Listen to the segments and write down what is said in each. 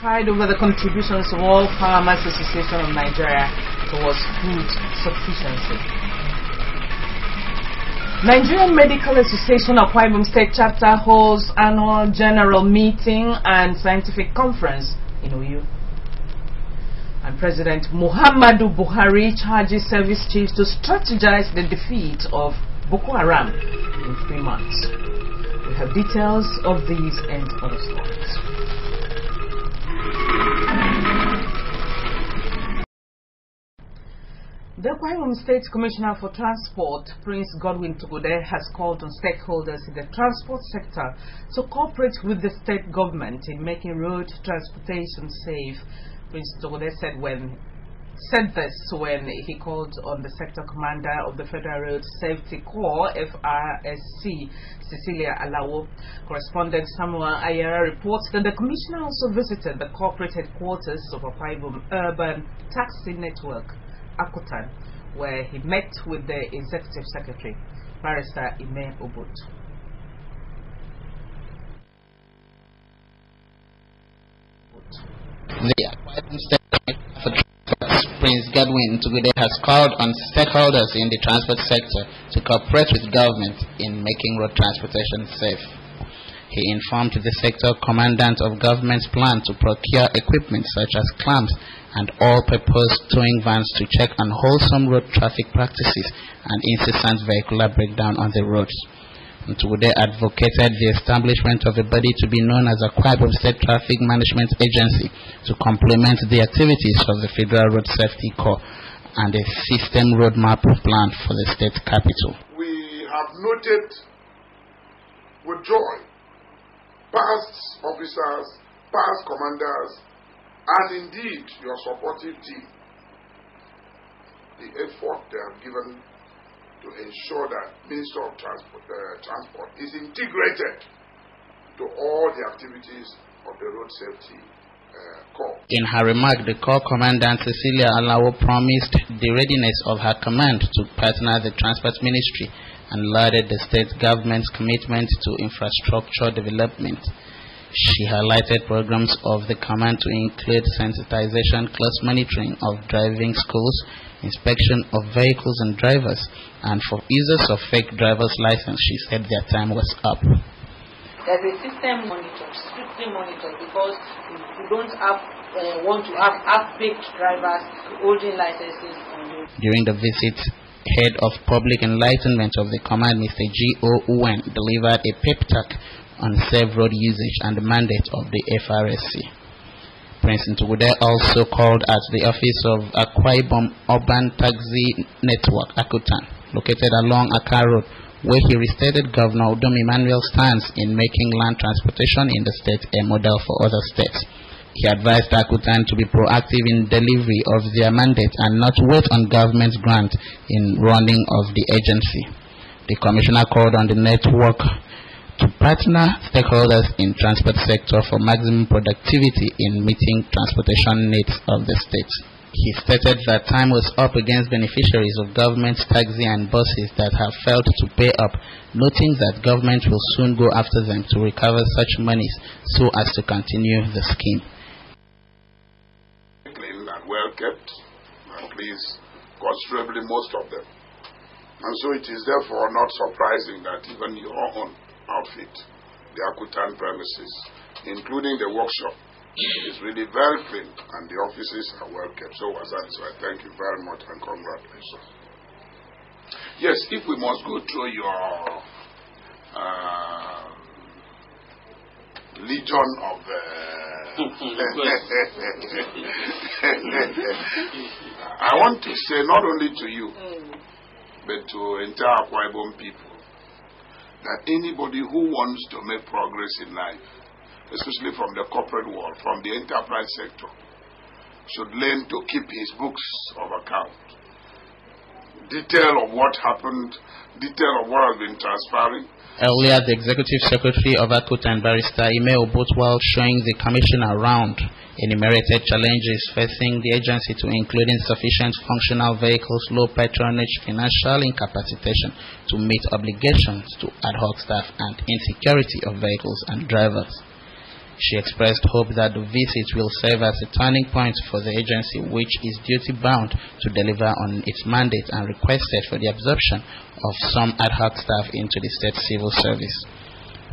preside over the contributions of all Farmers Association of Nigeria towards food sufficiency. Nigerian Medical Association Akwa Ibom State Chapter holds annual general meeting and scientific conference in Uyo. And President Muhammadu Buhari charges service chiefs to strategize the defeat of Boko Haram in 3 months. We have details of these and other stories. The Akwa Ibom State Commissioner for Transport, Prince Godwin Tugode, has called on stakeholders in the transport sector to cooperate with the state government in making road transportation safe. Prince Tugode said this when he called on the sector commander of the Federal Road Safety Corps, FRSC, Cecilia Alawo. Correspondent Samuel Ayera reports that the commissioner also visited the corporate headquarters of Akwa Ibom Urban Taxi Network, Akutan, where he met with the Executive Secretary, Barrister Ime Obut. The Akwa Ibom State Prince Godwin Tugode has called on stakeholders in the transport sector to cooperate with government in making road transportation safe. He informed the sector commandant of government's plan to procure equipment such as clamps and all-purpose towing vans to check on wholesome road traffic practices and incessant vehicular breakdown on the roads. Tugode advocated the establishment of a body to be known as Akwa Ibom State Traffic Management Agency to complement the activities of the Federal Road Safety Corps and a system roadmap plan for the state capital. We have noted with joy past officers, past commanders, and indeed your supportive team, the effort they have given to ensure that Minister of Transport is integrated to all the activities of the Road Safety Corps. In her remark, the Corps Commandant Cecilia Alawo promised the readiness of her command to partner the Transport Ministry and lauded the state government's commitment to infrastructure development. She highlighted programs of the command to include sensitization, close monitoring of driving schools, inspection of vehicles and drivers, and for users of fake driver's license, she said their time was up. There's a system monitored, strictly monitored, because we don't want to have half-baked drivers holding licenses on those. During the visit, Head of Public Enlightenment of the command, Mr. G.O. Uwen, delivered a pep talk on safe road usage and the mandate of the FRSC. Prince Tugode also called at the office of Akwa Ibom Urban Taxi Network, Akutan, located along Aka Road, where he restated Governor Udom Emmanuel's stance in making land transportation in the state a model for other states. He advised Akutan to be proactive in delivery of their mandate and not wait on government's grant in running of the agency. The commissioner called on the network to partner stakeholders in transport sector for maximum productivity in meeting transportation needs of the state. He stated that time was up against beneficiaries of government taxi and buses that have failed to pay up, noting that government will soon go after them to recover such monies so as to continue the scheme. Clean and well kept, at least considerably most of them. And so it is therefore not surprising that even your own outfit, the Akutan premises, including the workshop, is really very clean and the offices are well kept. So was that. So I thank you very much and congratulations. Yes, if we must go through your legion of I want to say not only to you but to entire Akwa Ibom people that anybody who wants to make progress in life, especially from the corporate world, from the enterprise sector, should learn to keep his books of account. Detail of what happened, detail of what has been transpiring. Earlier, the Executive Secretary of Akutan, Barrister Ime Obut, while showing the Commissioner around, enumerated challenges facing the agency to include insufficient functional vehicles, low patronage, financial incapacitation to meet obligations to ad hoc staff, and insecurity of vehicles and drivers. She expressed hope that the visit will serve as a turning point for the agency, which is duty-bound to deliver on its mandate, and requested for the absorption of some ad hoc staff into the state civil service.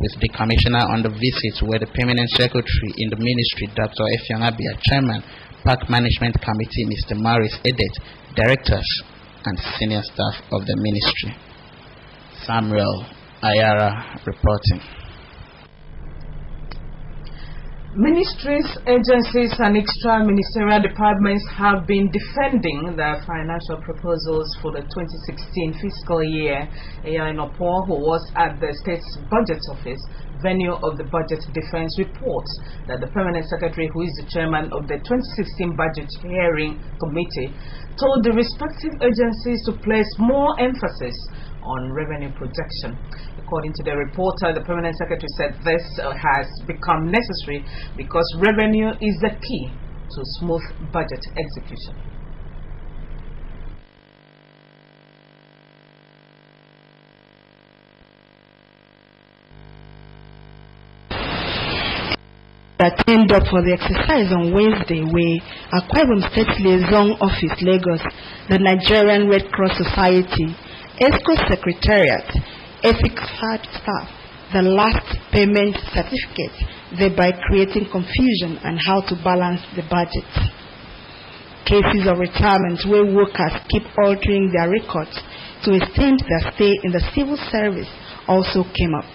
With the commissioner on the visit were the permanent secretary in the ministry, Dr. Effiong Abia, chairman, Park Management Committee, Mr. Maurice Edet, directors, and senior staff of the ministry. Samuel Ayara reporting. Ministries, agencies, and extra-ministerial departments have been defending their financial proposals for the 2016 fiscal year. A.I. Nopor, who was at the state's budget office, venue of the budget defense, reports that the permanent secretary, who is the chairman of the 2016 budget hearing committee, told the respective agencies to place more emphasis on revenue projection. According to the reporter, the permanent secretary said this has become necessary because revenue is the key to smooth budget execution. Turned up for the exercise on Wednesday, where Akwa Ibom State Liaison Office, Lagos, the Nigerian Red Cross Society, ESCO Secretariat, Ethics staff, the last payment certificate, thereby creating confusion on how to balance the budget. Cases of retirement where workers keep altering their records to extend their stay in the civil service also came up.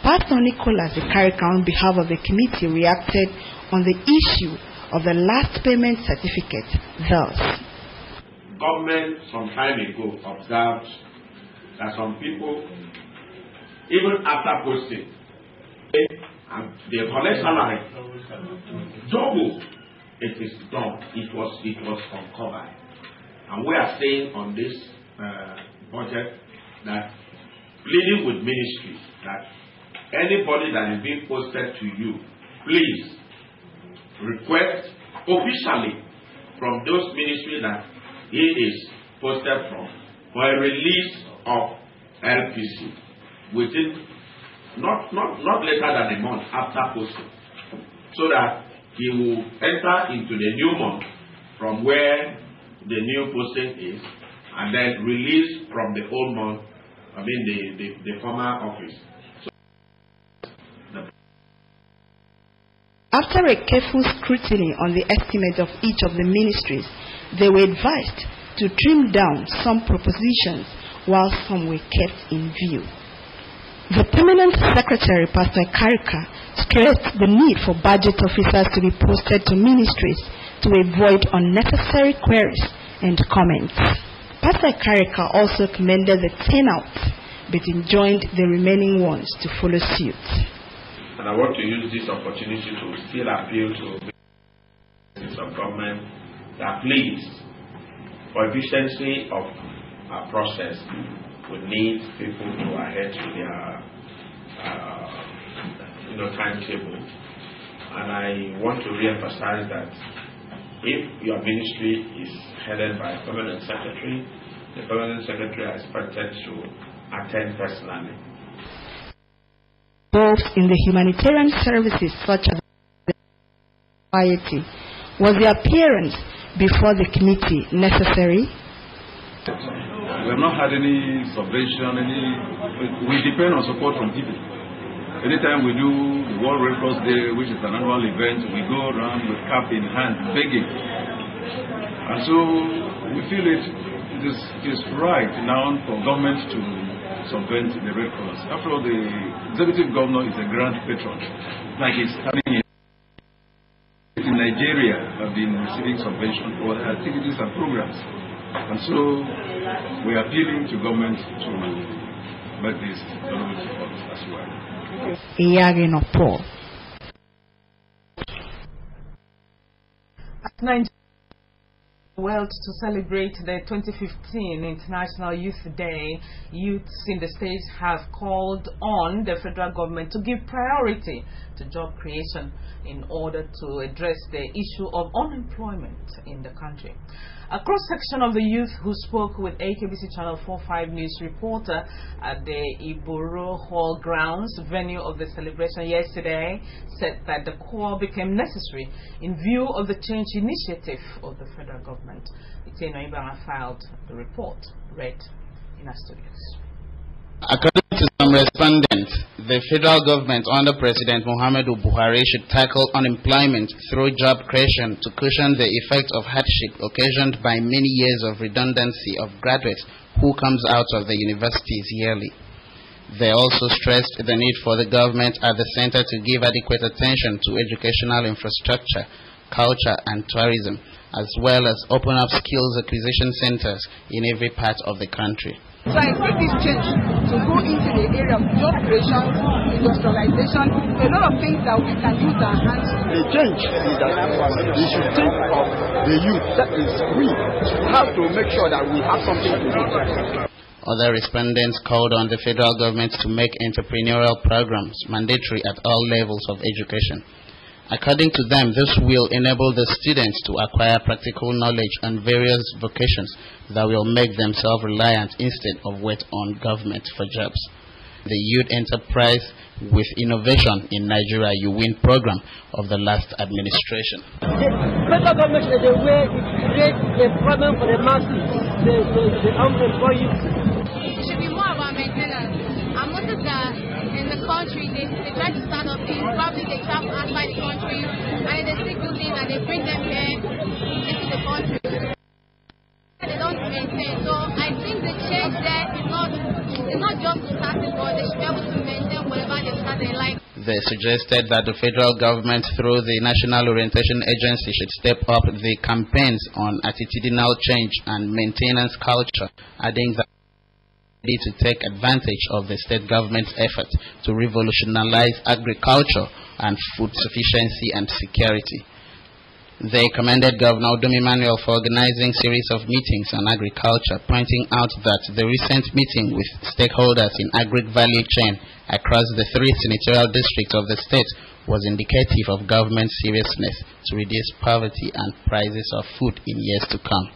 Pastor Nicholas Ikarika, on behalf of the committee, reacted on the issue of the last payment certificate thus. Government some time ago observed that some people, even after posting, and they collect salary double. It is done. It was uncovered, and we are saying on this budget that pleading with ministries that anybody that is being posted to you, please request officially from those ministries that he is posted from for a release of LPC within not later than a month after posting, so that he will enter into the new month from where the new posting is, and then release from the old month, the former office. After a careful scrutiny on the estimate of each of the ministries, they were advised to trim down some propositions while some were kept in view. The permanent secretary, Pastor Ikarika, stressed the need for budget officers to be posted to ministries to avoid unnecessary queries and comments. Pastor Ikarika also commended the turnout, but enjoined the remaining ones to follow suit. And I want to use this opportunity to still appeal to ministers of government that please, for efficiency of our process, we need people to adhere to their timetable. And I want to re-emphasize that if your ministry is headed by a permanent secretary, the permanent secretary is expected to attend personally. Both in the humanitarian services such as the society, was the appearance before the committee necessary? We have not had any subvention, we depend on support from people. Anytime we do the World Red Cross Day, which is an annual event, we go around with cap in hand, begging. And so we feel it is right now for government to subvent the Red Cross. After all, the executive governor is a grand patron. Like he's having in Nigeria have been receiving subvention for their activities and programs. And so we are appealing to government to make this support as well. Well, to celebrate the 2015 International Youth Day, youths in the states have called on the federal government to give priority to job creation in order to address the issue of unemployment in the country. A cross-section of the youth who spoke with AKBC Channel 45 News reporter at the Iboro Hall grounds, venue of the celebration yesterday, said that the call became necessary in view of the change initiative of the federal government. Iteno Ibanga filed the report, read in our studios. According to some respondents, the federal government under President Muhammadu Buhari should tackle unemployment through job creation to cushion the effect of hardship occasioned by many years of redundancy of graduates who comes out of the universities yearly. They also stressed the need for the government at the center to give adequate attention to educational infrastructure, culture and tourism, as well as open up skills acquisition centers in every part of the country. So I expect this change to go into the area of job creation, industrialization, a lot of things that we can use our hands to. The change is that we should think of the youth, that is we have to make sure that we have something to do. Other respondents called on the federal government to make entrepreneurial programs mandatory at all levels of education. According to them, this will enable the students to acquire practical knowledge on various vocations that will make them self-reliant instead of wait on government for jobs. The Youth Enterprise with Innovation in Nigeria (UWIN) program of the last administration. The federal government is a way to create a problem for the masses, the unemployed. It should be more about maintenance. I noticed that in the country, they try to start up things, probably they travel outside the country, and they still do things and they bring them here into the country. They don't maintain. So I think the change there is not just to start it, but they should be able to maintain whatever they started like. They suggested that the federal government through the National Orientation Agency should step up the campaigns on attitudinal change and maintenance culture, adding that to take advantage of the state government's effort to revolutionize agriculture and food sufficiency and security. They commended Governor Udom Emmanuel for organizing a series of meetings on agriculture, pointing out that the recent meeting with stakeholders in agri-value chain across the 3 senatorial districts of the state was indicative of government's seriousness to reduce poverty and prices of food in years to come.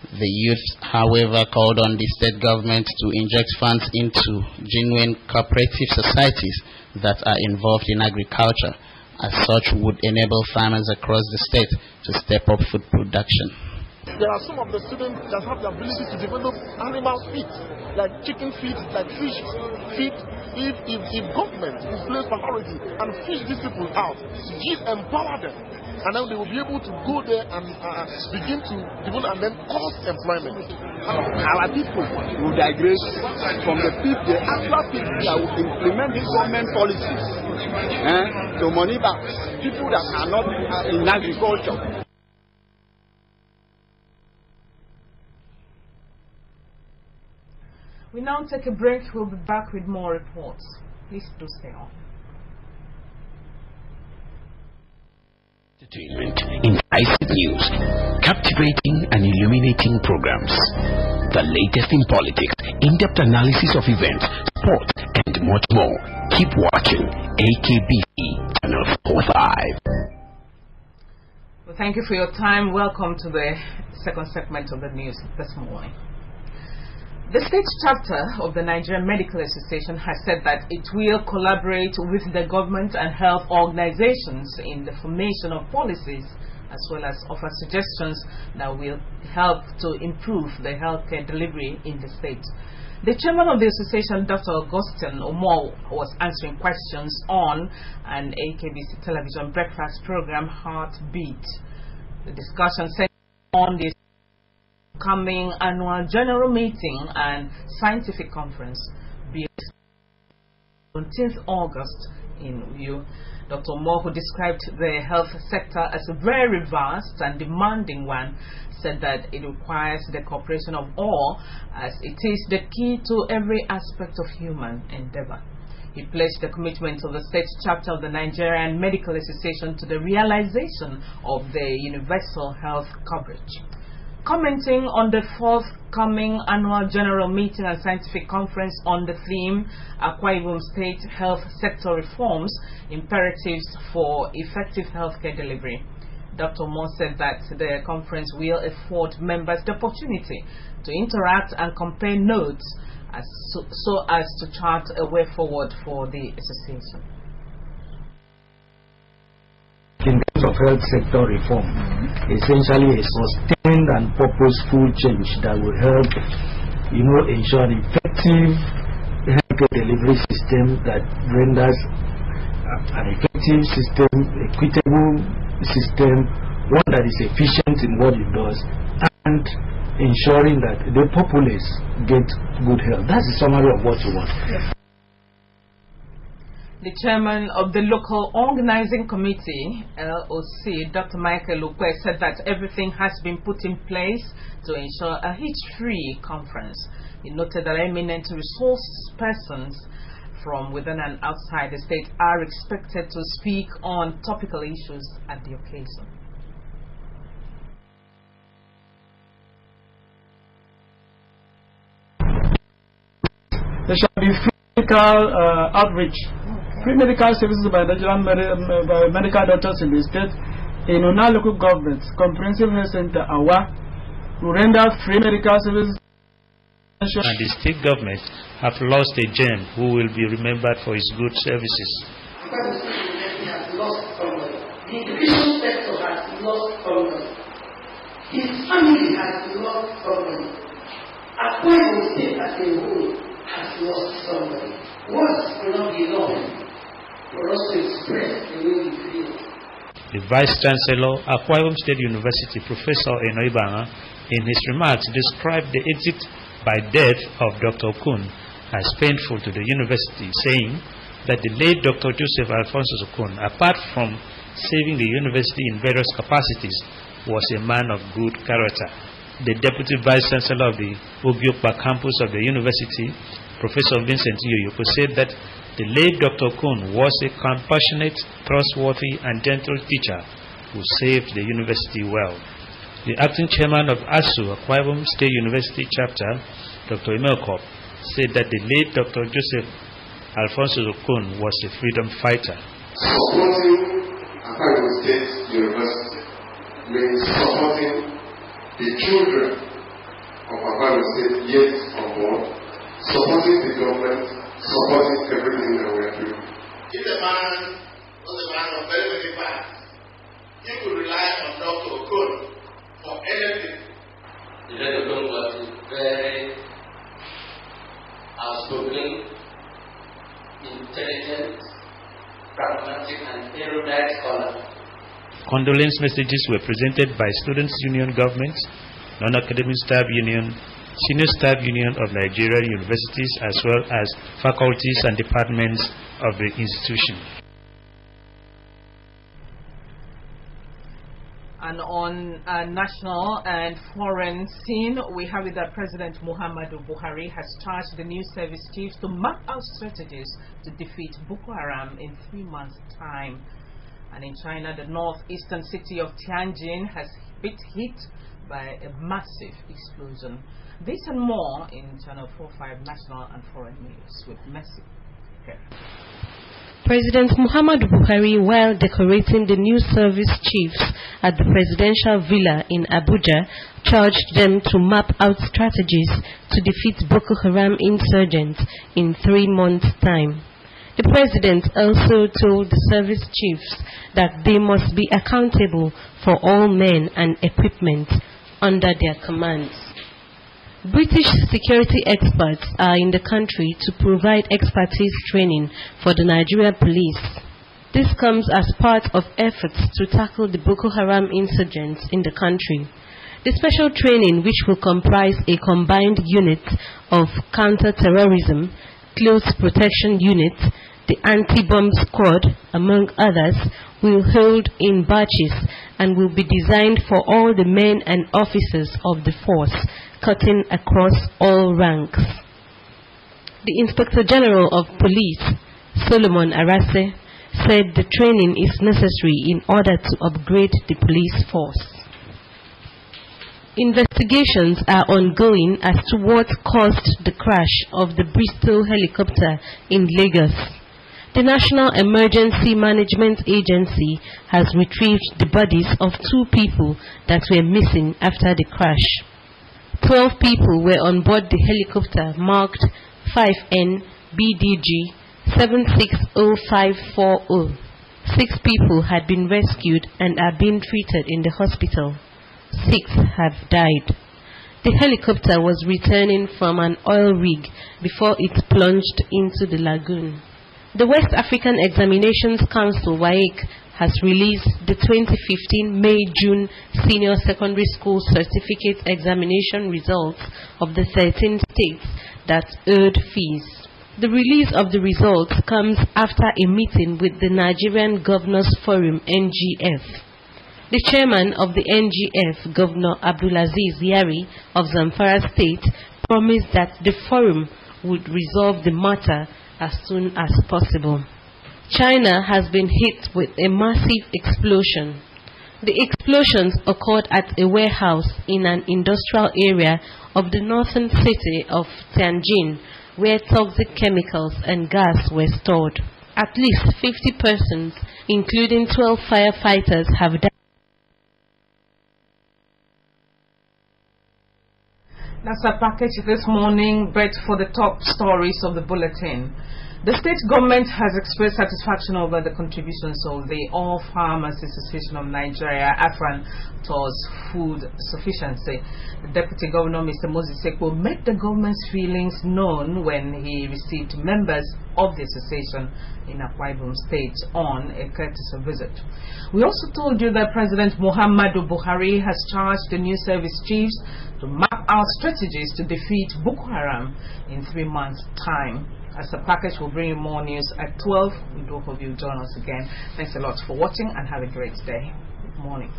The youth, however, called on the state government to inject funds into genuine cooperative societies that are involved in agriculture, as such would enable farmers across the state to step up food production. There are some of the students that have the ability to develop animal feed, like chicken feed, like fish feed. If government is placed priority and fish these people out, empower them, and then they will be able to go there and begin to develop and then cause employment. Our people will digress from the actual people that will implement these government policies to monitor people that are not in agriculture. We now take a break. We'll be back with more reports. Please do stay on. Entertainment, incisive news, captivating and illuminating programs, the latest in politics, in-depth analysis of events, sport, and much more. Keep watching AKBC Channel 45. Well, thank you for your time. Welcome to the second segment of the news this morning. The state chapter of the Nigerian Medical Association has said that it will collaborate with the government and health organizations in the formation of policies, as well as offer suggestions that will help to improve the healthcare delivery in the state. The chairman of the association, Dr. Augustine Omo, was answering questions on an AKBC television breakfast program, Heartbeat. The discussion centered on this coming annual general meeting and scientific conference on 17th August in Uyo. Dr. Moore, who described the health sector as a very vast and demanding one, said that it requires the cooperation of all, as it is the key to every aspect of human endeavor. He pledged the commitment of the state chapter of the Nigerian Medical Association to the realization of the universal health coverage. Commenting on the forthcoming annual general meeting and scientific conference on the theme Akwa Ibom State Health Sector Reforms, Imperatives for Effective Healthcare Delivery, Dr. Moore said that the conference will afford members the opportunity to interact and compare notes so as to chart a way forward for the association. In terms of health sector reform, essentially a sustained and purposeful change that will help, ensure an effective healthcare delivery system that renders an effective system, equitable system, one that is efficient in what it does, and ensuring that the populace get good health. That's the summary of what we want. Yes. The chairman of the local organizing committee, LOC, Dr. Michael Lukwe, said that everything has been put in place to ensure a hitch-free conference. He noted that eminent resource persons from within and outside the state are expected to speak on topical issues at the occasion. There shall be medical outreach, free medical services by Nigerian medical doctors in the state, in Una local governments, comprehensive health center, AWA, to render free medical services. And the state government have lost a gem who will be remembered for his good services. Has lost somebody. The education sector has lost somebody. His family has lost somebody. Akwa Ibom State as a whole has lost somebody. Words will not be long for us to express the way we feel. The Vice Chancellor, Akwa Ibom State University, Professor Enoibanga, in his remarks described the exit by death of Dr. Okun as painful to the university, saying that the late Dr. Joseph Alphonsus Okun, apart from saving the university in various capacities, was a man of good character. The Deputy Vice Chancellor of the Obiokpa campus of the university, Professor Vincent Yoyoko, said that the late Dr. Okun was a compassionate, trustworthy, and gentle teacher who saved the university well. The acting chairman of ASU, Akwa Ibom State University Chapter, Dr. Emel Kop, said that the late Dr. Joseph Alphonsus Okun was a freedom fighter. Supporting Akwa Ibom State University means supporting the children of Akwa Ibom State yet on board, supporting the government, supporting everything that we are doing. If the man was a man of very many parts, he could rely on Dr. Okun for anything. The late Okun was a very outspoken, intelligent, pragmatic, and erudite scholar. Condolence messages were presented by Students' Union Government, Non-Academic Staff Union, Senior Staff Union of Nigerian Universities, as well as faculties and departments of the institution. And on a national and foreign scene, we have it that President Muhammadu Buhari has charged the new service chiefs to map out strategies to defeat Boko Haram in 3 months' time. And in China, the northeastern city of Tianjin has been hit by a massive explosion. This and more in Channel 45 National and Foreign News with Messi. Okay. President Muhammadu Buhari, while decorating the new service chiefs at the presidential villa in Abuja, charged them to map out strategies to defeat Boko Haram insurgents in 3 months' time. The president also told the service chiefs that they must be accountable for all men and equipment under their commands. British security experts are in the country to provide expertise training for the Nigerian police. This comes as part of efforts to tackle the Boko Haram insurgents in the country. The special training, which will comprise a combined unit of counter-terrorism, close protection unit, the anti-bomb squad, among others, will hold in batches and will be designed for all the men and officers of the force, cutting across all ranks. The Inspector General of Police, Solomon Arase, said the training is necessary in order to upgrade the police force. Investigations are ongoing as to what caused the crash of the Bristol helicopter in Lagos. The National Emergency Management Agency has retrieved the bodies of 2 people that were missing after the crash. 12 people were on board the helicopter marked 5N BDG 760540. 6 people had been rescued and are being treated in the hospital. 6 have died. The helicopter was returning from an oil rig before it plunged into the lagoon. The West African Examinations Council (WAEC) has released the 2015 May-June Senior Secondary School Certificate Examination results of the 13 states that owed fees. The release of the results comes after a meeting with the Nigerian Governors Forum (NGF). The chairman of the NGF, Governor Abdulaziz Yari of Zamfara State, promised that the forum would resolve the matter as soon as possible. China has been hit with a massive explosion. The explosions occurred at a warehouse in an industrial area of the northern city of Tianjin, where toxic chemicals and gas were stored. At least 50 persons, including 12 firefighters, have died. That's a package this morning, but for the top stories of the bulletin. The state government has expressed satisfaction over the contributions of the All Farmers Association of Nigeria, AFAN, towards food sufficiency. The Deputy Governor, Mr. Moses Sekpo, made the government's feelings known when he received members of the association in Akwa Ibom State on a courtesy visit. We also told you that President Muhammadu Buhari has charged the new service chiefs to map out strategies to defeat Boko Haram in 3 months' time. As a package, we'll bring you more news at 12. We do hope you'll join us again. Thanks a lot for watching and have a great day. Good morning.